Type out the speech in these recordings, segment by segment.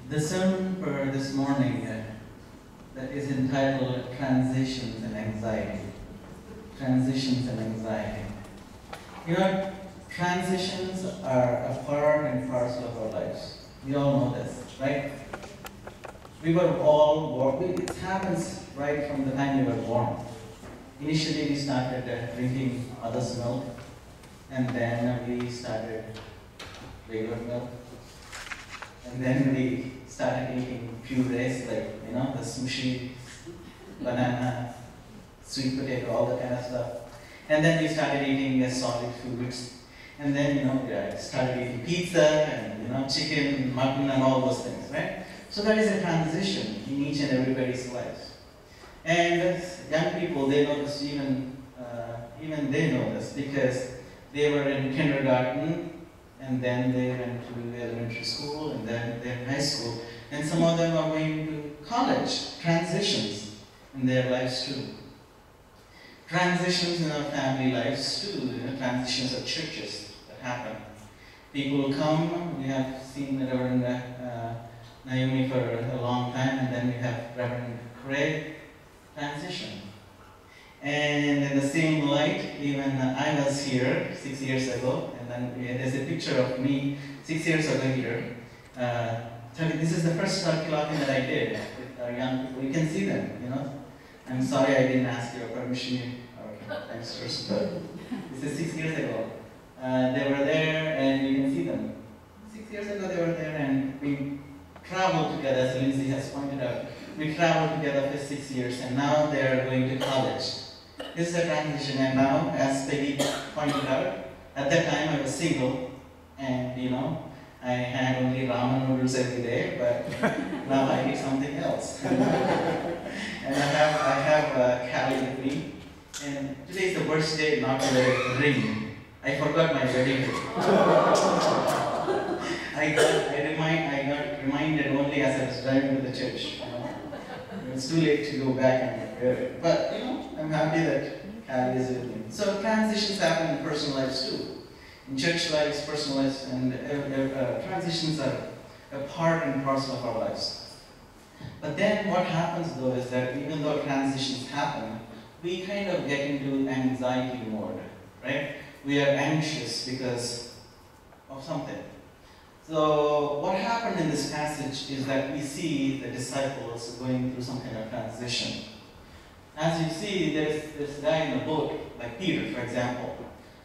The sermon for this morning that is entitled Transitions and Anxiety. Transitions and Anxiety. You know, transitions are a part and parcel of our lives. We all know this, right? We were all born. It happens right from the time we were born. Initially, we started drinking mother's milk, and then we started regular milk. And then we started eating purees like, the smushy, banana, sweet potato, all that kind of stuff. And then we started eating solid foods. And then, we started eating pizza and, chicken, mutton, and all those things, right? So that is a transition in each and everybody's lives. And young people, they know this, even they know this, because they were in kindergarten, and then they went to elementary school, and then they're in high school. And some of them are going to college, transitions in their lives too. Transitions in our family lives too, transitions of churches that happen. People will come, we have seen Reverend Naomi for a long time, and then we have Reverend Craig, transition. And in the same light, even I was here 6 years ago, and then there's a picture of me 6 years ago here. This is the first turkey locking that I did with our young people. You can see them, I'm sorry I didn't ask your permission, or thanks first, but this is 6 years ago. They were there, and you can see them. 6 years ago they were there, and we traveled together, as Lindsay has pointed out. We traveled together for 6 years, and now they are going to college. This is a transition, and now, as Peggy pointed out, at that time I was single, and I had only ramen noodles every day, but now I eat something else. And I have Callie with me, and today is the worst day not to wear a ring. I forgot my wedding ring. I got reminded only as I was driving to the church. It's too late to go back and wear it. But, I'm happy that Callie is with me. So transitions happen in personal lives too. In church lives, personal lives, and transitions are a part and parcel of our lives. But then what happens though is that even though transitions happen, we kind of get into anxiety mode, right? We are anxious because of something. So what happened in this passage is that we see the disciples going through some kind of transition. As you see, there's this guy in the boat, like Peter, for example.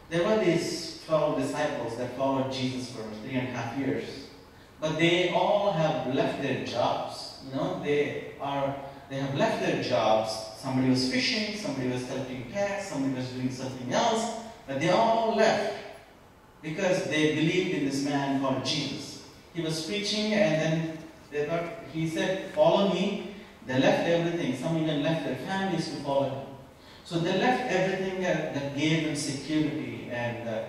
There were these 12 disciples that followed Jesus for 3.5 years. But they all have left their jobs. They have left their jobs. Somebody was fishing, somebody was collecting tax, somebody was doing something else. But they all left because they believed in this man called Jesus. He was preaching, and then he said, "Follow me." They left everything. Some even left their families to follow him. So they left everything that gave them security and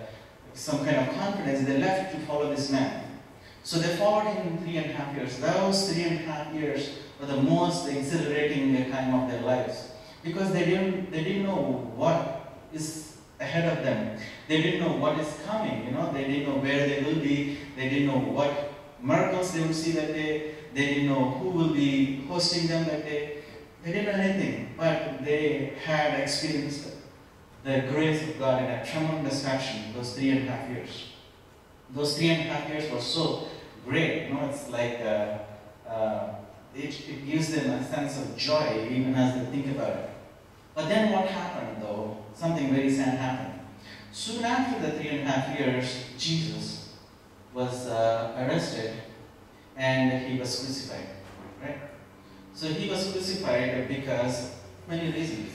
some kind of confidence. They left to follow this man. So they followed him 3.5 years. Those 3.5 years were the most exhilarating time of their lives, because they didn't know what is ahead of them. They didn't know what is coming. They didn't know where they will be. They didn't know what miracles they will see that day. They didn't know who will be hosting them that day. They didn't know anything, but they had experienced the grace of God in a tremendous fashion those 3.5 years. Those 3.5 years were so great. It's like it gives them a sense of joy even as they think about it. But then what happened though? Something very sad happened. Soon after the 3.5 years, Jesus was arrested and he was crucified, right? So he was crucified because many reasons.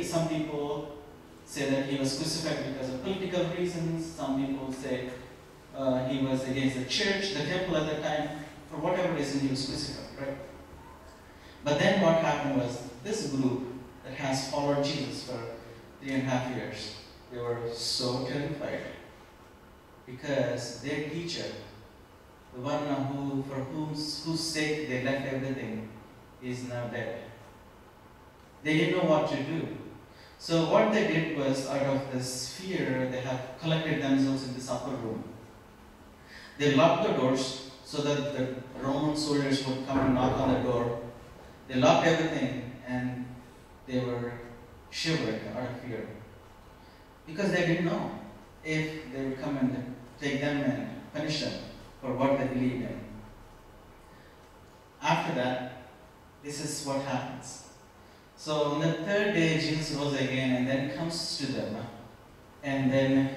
Some people say that he was crucified because of political reasons. Some people say he was against the church, the temple at the time. For whatever reason, he was crucified, right? But then what happened was, this group that has followed Jesus for 3.5 years, they were so terrified because their teacher, the one for whose sake they left everything, is now dead. They didn't know what to do. So what they did was, out of this fear, they have collected themselves in this upper room. They locked the doors so that the Roman soldiers would come and knock on the door. They locked everything and they were shivering out of fear. Because they didn't know if they would come and take them and punish them for what they believed in. After that, this is what happens. So on the third day, Jesus rose again and then comes to them. And then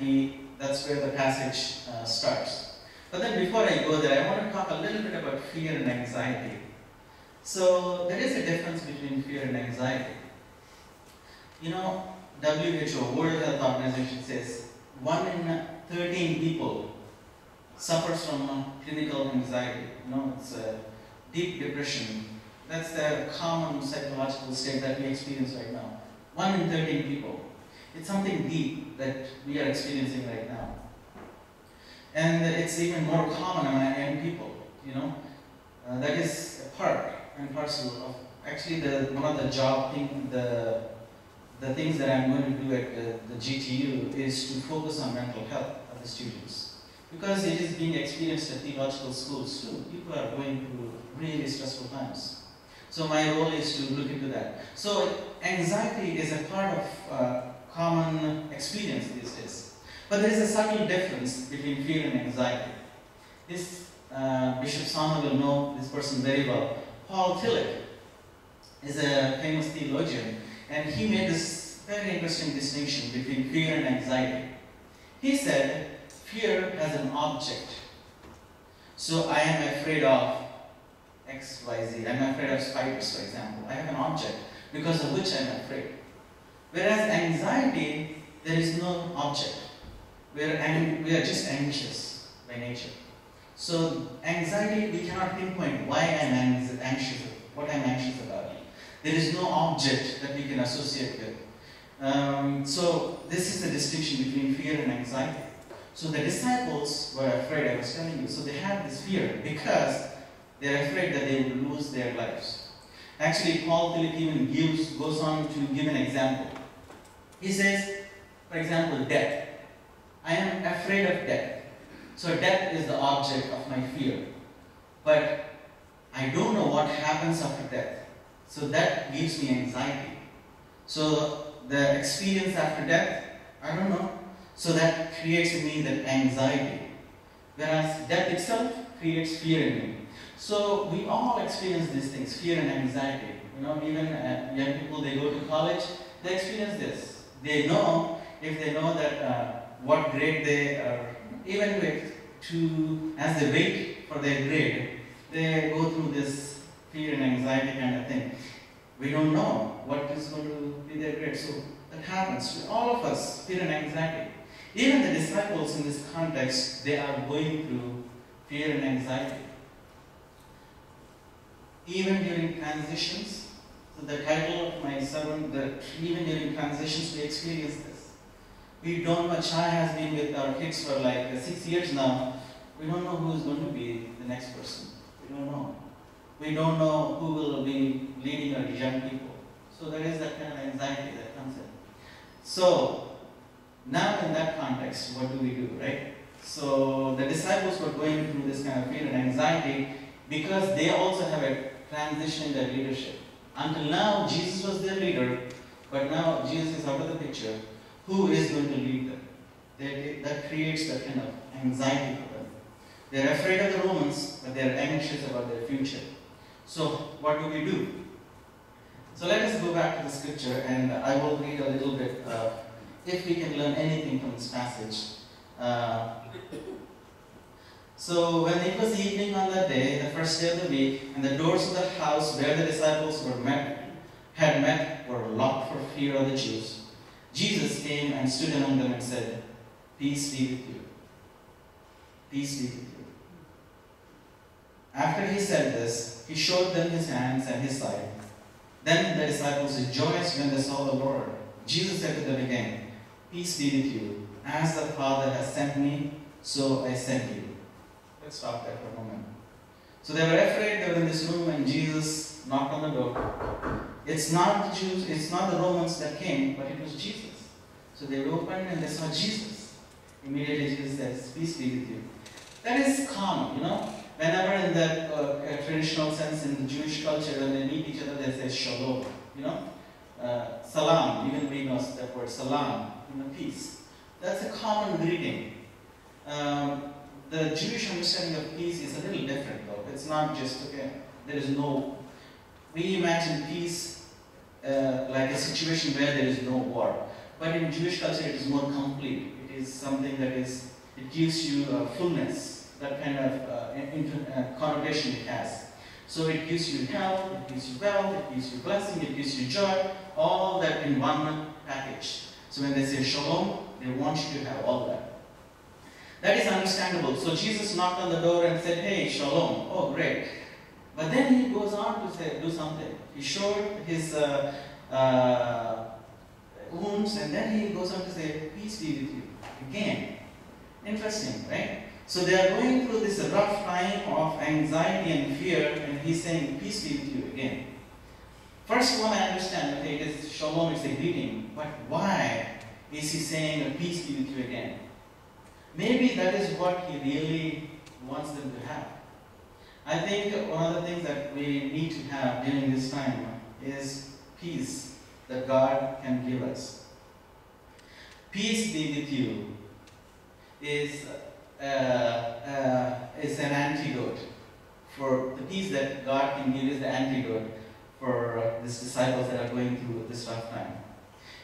that's where the passage starts. But then before I go there, I want to talk a little bit about fear and anxiety. So there is a difference between fear and anxiety. You know, WHO, World Health Organization, says 1 in 13 people suffers from clinical anxiety. You know, it's a deep depression. That's the common psychological state that we experience right now. 1 in 13 people. It's something deep that we are experiencing right now. And it's even more common among young people, you know. That is a part and parcel of, actually one of the job thing, the things that I'm going to do at the GTU is to focus on mental health of the students. Because it is being experienced at theological schools too. People are going through really stressful times. So my role is to look into that. So anxiety is a part of common experience these days. But there is a subtle difference between fear and anxiety. This Bishop Sana will know this person very well. Paul Tillich is a famous theologian, and he made this very interesting distinction between fear and anxiety. He said, fear has an object. So I am afraid of X, Y, Z. I'm afraid of spiders, for example. I have an object because of which I'm afraid. Whereas anxiety, there is no object. We are just anxious by nature. So anxiety, we cannot pinpoint why I'm anxious, what I'm anxious about. There is no object that we can associate with. So this is the distinction between fear and anxiety. So the disciples were afraid, I was telling you. So they had this fear because they're afraid that they will lose their lives. Actually, Paul Tillich even goes on to give an example. He says, for example, death. I am afraid of death. So death is the object of my fear. But I don't know what happens after death. So that gives me anxiety. So the experience after death, I don't know. So that creates in me that anxiety. Whereas death itself creates fear in me. So we all experience these things, fear and anxiety. You know, even young people, they go to college, they experience this. They know, if they know that what grade they are, even as they wait for their grade, they go through this fear and anxiety kind of thing. We don't know what is going to be their grade. So that happens to all of us, fear and anxiety. Even the disciples in this context, they are going through fear and anxiety. Even during transitions, so the title of my sermon, that even during transitions we experience this. We don't know. Chai has been with our kids for like 6 years now. We don't know who is going to be the next person. We don't know. We don't know who will be leading our young people. So there is that kind of anxiety that comes in. So now in that context, what do we do, right? So the disciples were going through this kind of fear and anxiety because they also have a transition in their leadership. Until now, Jesus was their leader, but now Jesus is out of the picture. Who is going to lead them? That creates that kind of anxiety for them. They're afraid of the Romans, but they're anxious about their future. So what do we do? So let us go back to the scripture, and I will read a little bit if we can learn anything from this passage. So when it was evening on that day, the first day of the week, and the doors of the house where the disciples had met were locked for fear of the Jews, Jesus came and stood among them and said, "Peace be with you." Peace be with you. After he said this, he showed them his hands and his side. Then the disciples rejoiced when they saw the Lord. Jesus said to them again, "Peace be with you. As the Father has sent me, so I send you." Let's stop there for a moment. So they were afraid. They were in this room and Jesus knocked on the door. It's not the Jews, it's not the Romans that came, but it was Jesus. So they opened and they saw Jesus. Immediately Jesus says, "Peace be with you." That is common, you know. Whenever in the traditional sense in the Jewish culture, when they meet each other, they say shalom, you know. Salam, even we know that word salam, you know, peace. That's a common greeting. The Jewish understanding of peace is a little different though. It's not just, okay, there is no, we imagine peace like a situation where there is no war. But in Jewish culture it is more complete. It is something that is, it gives you fullness, that kind of connotation it has. So it gives you health, it gives you wealth, it gives you blessing, it gives you joy, all that in one package. So when they say shalom, they want you to have all that. That is understandable. So Jesus knocked on the door and said, hey, shalom. Oh, great. But then he goes on to say, do something. He showed his wounds, and then he goes on to say, peace be with you. Again. Interesting, right? So they are going through this rough time of anxiety and fear, and he's saying, peace be with you again. First one I understand, okay, it is shalom, it's a greeting, but why is he saying, peace be with you again? Maybe that is what he really wants them to have. I think one of the things that we need to have during this time is peace that God can give us. Peace be with you is an antidote for the peace that God can give is the antidote for these disciples that are going through this rough time.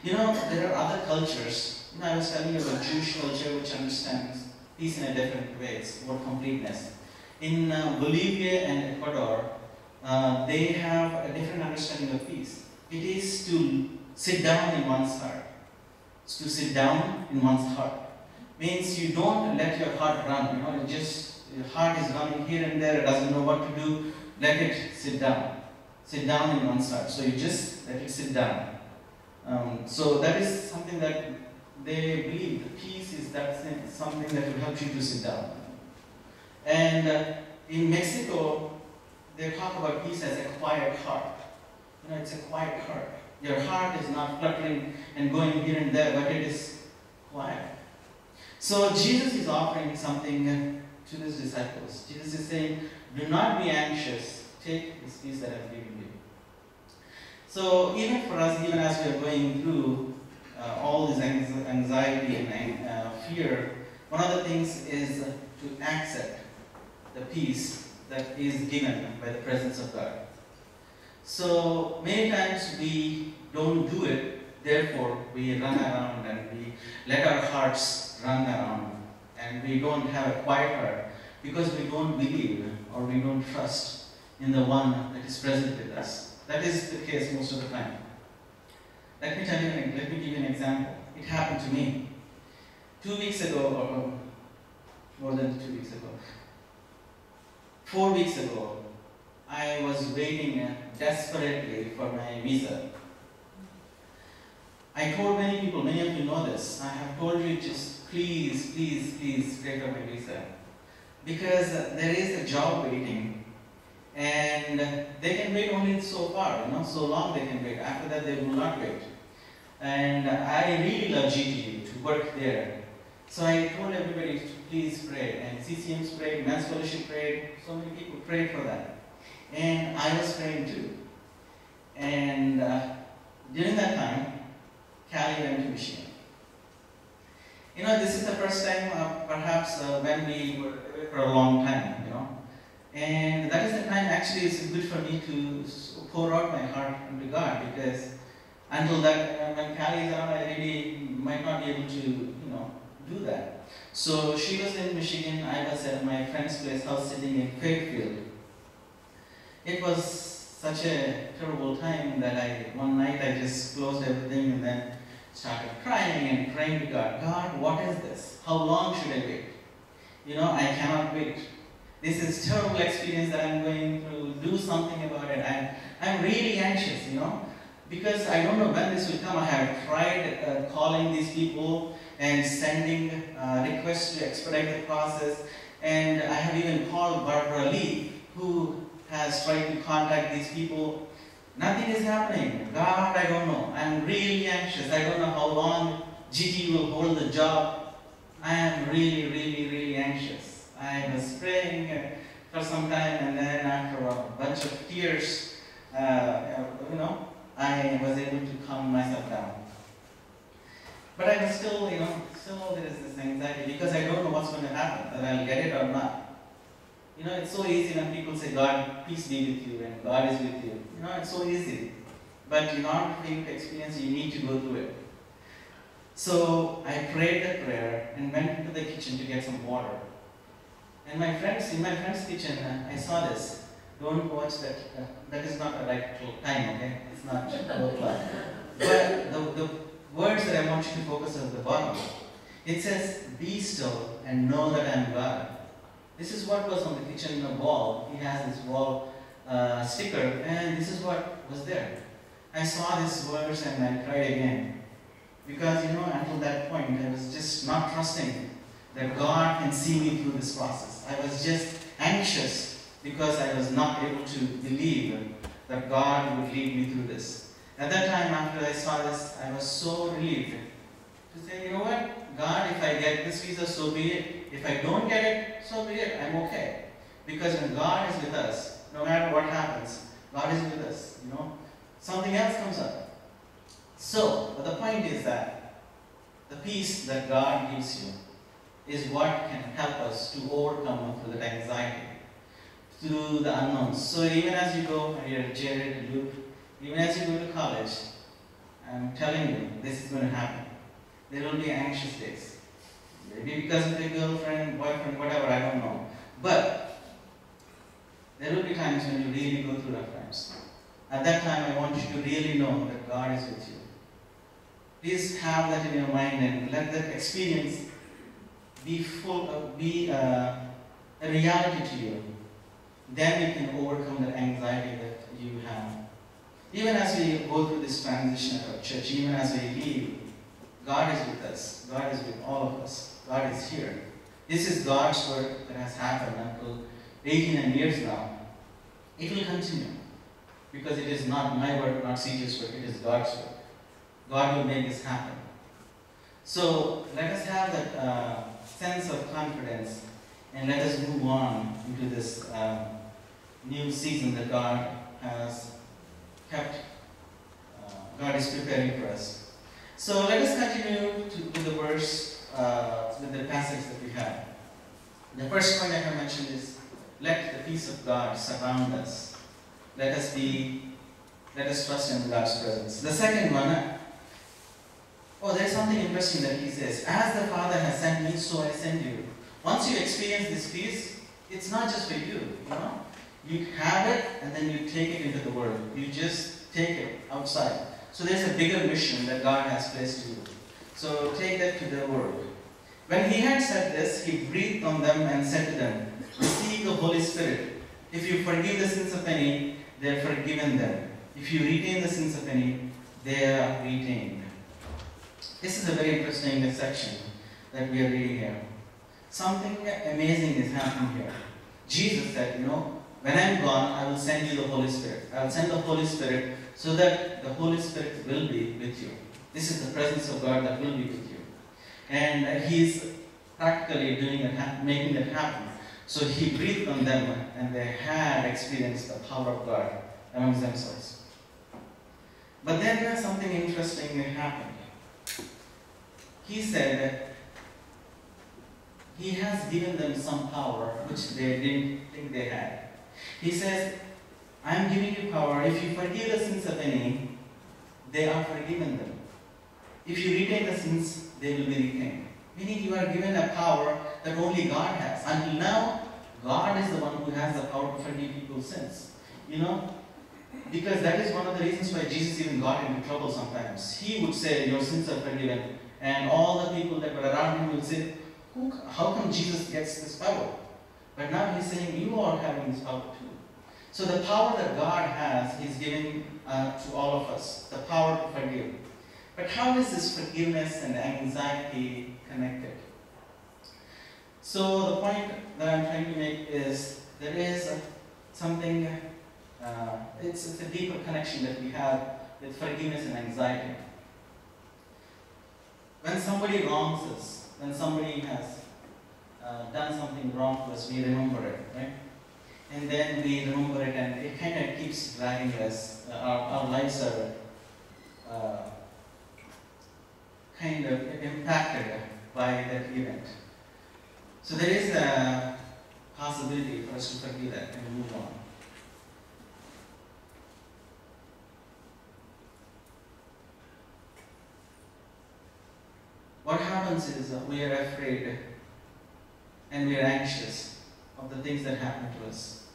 You know, there are other cultures. You know, I was telling you about Jewish culture, which understands peace in a different way. It's more completeness. In Bolivia and Ecuador, they have a different understanding of peace. It is to sit down in one's heart. It's to sit down in one's heart. Means you don't let your heart run. You know, it just your heart is running here and there. It doesn't know what to do. Let it sit down. Sit down in one's heart. So you just let it sit down. So that is something that they believe. The peace is that something that will help you to sit down. And in Mexico, they talk about peace as a quiet heart. You know, it's a quiet heart. Your heart is not fluttering and going here and there, but it is quiet. So Jesus is offering something to his disciples. Jesus is saying, do not be anxious. Take this peace that I've given you. So even for us, even as we are going through all this anxiety and fear, one of the things is to accept the peace that is given by the presence of God. So many times we don't do it, therefore we run around and we let our hearts run around and we don't have a quiet heart because we don't believe or we don't trust in the one that is present with us. That is the case most of the time. Let me give you an example. It happened to me 2 weeks ago, or more than 2 weeks ago. 4 weeks ago, I was waiting desperately for my visa. I told many people, many of you know this, I have told you just please, please, please pray for my visa. Because there is a job waiting and they can wait only so far, you know, so long they can wait. After that they will not wait. And I really love GTU to work there. So I told everybody to please pray. And CCMs prayed, Men's Fellowship prayed, so many people prayed for that. And I was praying too. And during that time, Callie went to Michigan. You know, this is the first time perhaps when we were away for a long time, you know. And that is the time actually it's good for me to pour out my heart unto God, because until that, when Callie is around, I really might not be able to, you know, do that. So she was in Michigan, I was at my friend's place, house sitting in Fairfield. It was such a terrible time that one night I just closed everything and then started crying and praying to God. God, what is this? How long should I wait? You know, I cannot wait. This is terrible experience that I'm going through. Do something about it. I'm really anxious, you know, because I don't know when this will come. I have tried calling these people and sending requests to expedite the process. And I have even called Barbara Lee, who has tried to contact these people. Nothing is happening. God, I don't know. I'm really anxious. I don't know how long GT will hold the job. I am really, really, really anxious. I was praying for some time, and then after a bunch of tears, I was able to calm myself down. But I was still, still there is this anxiety because I don't know what's going to happen, whether I'll get it or not. It's so easy when people say, God, peace be with you, and God is with you. It's so easy. But in order for you to experience, you need to go through it. So I prayed that prayer and went into the kitchen to get some water. And in my friend's kitchen, I saw this. Don't watch that. That is not the right time, okay? It's not o'clock. But the words that I want you to focus on at the bottom, it says, be still and know that I am God. This is what was on the kitchen wall. He has this wall sticker, and this is what was there. I saw this verse and I cried again. Because, until that point, I was just not trusting that God can see me through this process. I was just anxious because I was not able to believe that God would lead me through this. At that time, after I saw this, I was so relieved to say, you know what, God, if I get this visa, so be it. If I don't get it, so be it. I'm okay. Because when God is with us, no matter what happens, God is with us. Something else comes up. So, but the point is that the peace that God gives you is what can help us to overcome through that anxiety, through the unknowns. So even as you go, and you're Jared, Luke, even as you go to college, I'm telling you, this is going to happen. There will be anxious days. Maybe because of your girlfriend, boyfriend, whatever, I don't know. But there will be times when you really go through rough times. At that time, I want you to really know that God is with you. Please have that in your mind and let that experience be a reality to you. Then you can overcome the anxiety that you have. Even as we go through this transition at our church, even as we leave, God is with us. God is with all of us. God is here. This is God's work that has happened until 18 years now. It will continue. Because it is not my work, not CJ's work, it is God's work. God will make this happen. So let us have that sense of confidence and let us move on into this new season that God has kept. God is preparing for us. So let us continue with the verse, with the passage that we have. The first point I have mentioned is, let the peace of God surround us. Let us trust in God's presence. The second one, there's something interesting that he says, as the Father has sent me, so I send you. Once you experience this peace, it's not just for you, You have it and then you take it into the world. You just take it outside. So there's a bigger mission that God has placed you. So take that to the world. When he had said this, he breathed on them and said to them, receive the Holy Spirit. If you forgive the sins of any, they are forgiven them. If you retain the sins of any, they are retained. This is a very interesting section that we are reading here. Something amazing is happening here. Jesus said, when I'm gone, I will send you the Holy Spirit. I will send the Holy Spirit so that the Holy Spirit will be with you. This is the presence of God that will be with you. And He's practically doing it, making it happen. So He breathed on them and they had experienced the power of God amongst themselves. But then something interesting happened. He said that He has given them some power which they didn't think they had. He says, I am giving you power. If you forgive the sins of any, they are forgiven them. If you retain the sins, they will be retained. Meaning you are given a power that only God has. Until now, God is the one who has the power to forgive people's sins. Because that is one of the reasons why Jesus even got into trouble sometimes. He would say, your sins are forgiven. And all the people that were around him would say, how come Jesus gets this power? But now he's saying, you are having this power too. So the power that God has, He's giving to all of us. The power to forgive. But how is this forgiveness and anxiety connected? So the point that I'm trying to make is, there is something, it's a deeper connection that we have with forgiveness and anxiety. When somebody wrongs us, when somebody has done something wrong to us, we remember it, right? And then we remember it, and it kind of keeps dragging us. Our lives are kind of impacted by that event. So there is a possibility for us to forgive that and move on. What happens is we are afraid and we are anxious of the things that happen to us.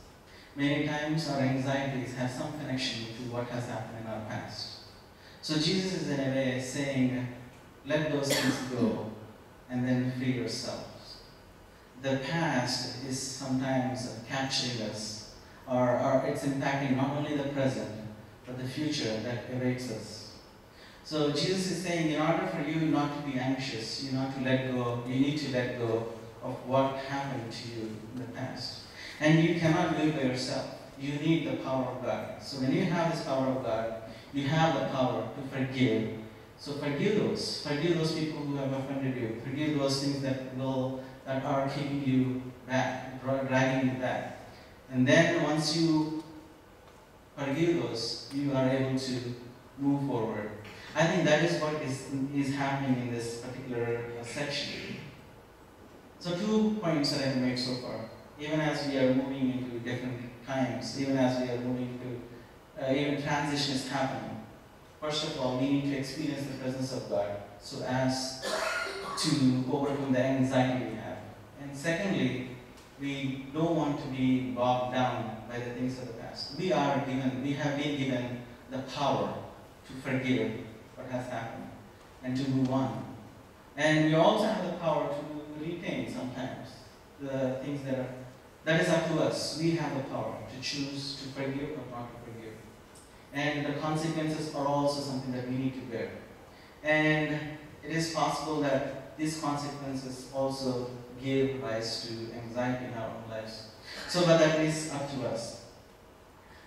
Many times our anxieties have some connection to what has happened in our past. So Jesus is in a way saying, let those things go and then free yourselves. The past is sometimes capturing us, or it's impacting not only the present, but the future that awaits us. So Jesus is saying, in order for you not to be anxious, you need to let go of what happened to you in the past. And you cannot live by yourself. You need the power of God. So when you have this power of God, you have the power to forgive. So forgive those people who have offended you. Forgive those things that are keeping you back, dragging you back. And then once you forgive those, you are able to move forward. I think that is what is happening in this particular section. So 2 points that I have made so far. Even as we are moving into different times, even as we are moving to, even transition is happening. First of all, we need to experience the presence of God so as to overcome the anxiety we have. And secondly, we don't want to be bogged down by the things of the past. We have been given the power to forgive what has happened and to move on. And we also have the power to retain sometimes the things that is up to us. We have the power to choose to forgive or not to forgive. And the consequences are also something that we need to bear. And it is possible that these consequences also give rise to anxiety in our own lives. So, but that is up to us.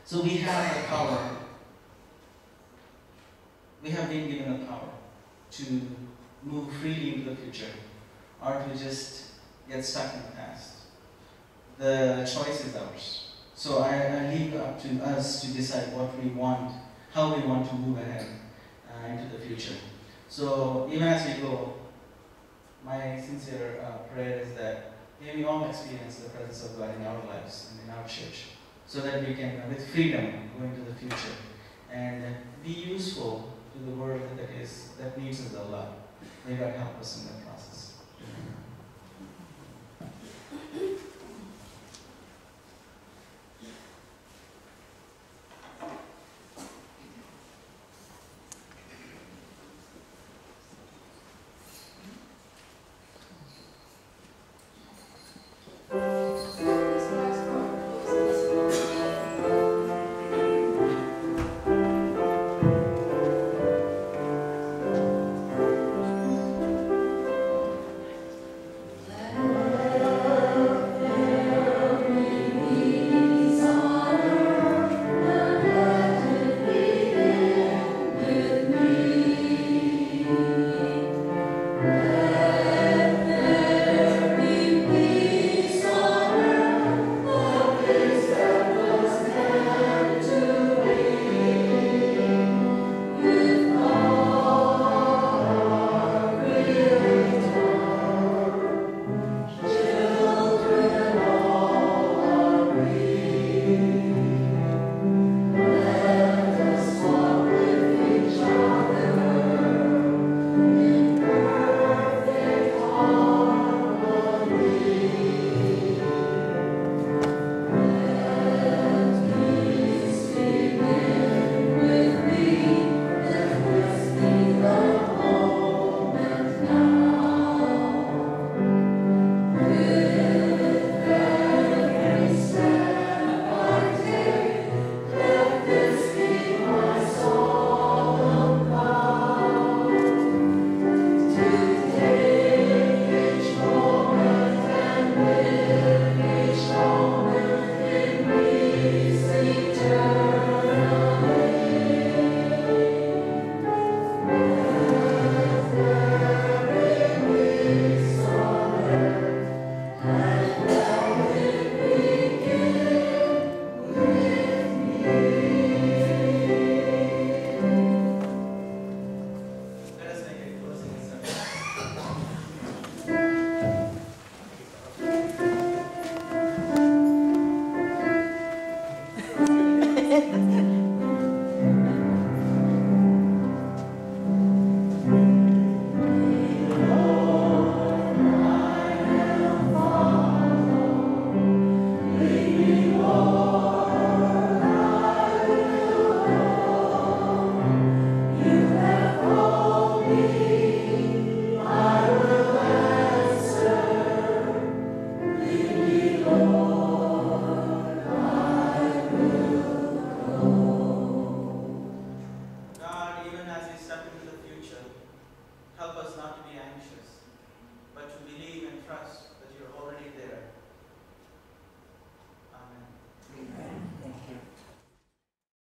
So we have the power. We have been given the power to move freely into the future, or to just get stuck in the past. The choice is ours. So I leave it up to us to decide what we want, how we want to move ahead into the future. So even as we go, my sincere prayer is that may we all experience the presence of God in our lives and in our church, so that we can, with freedom, go into the future and be useful to the world that needs us a lot. May God help us in that process.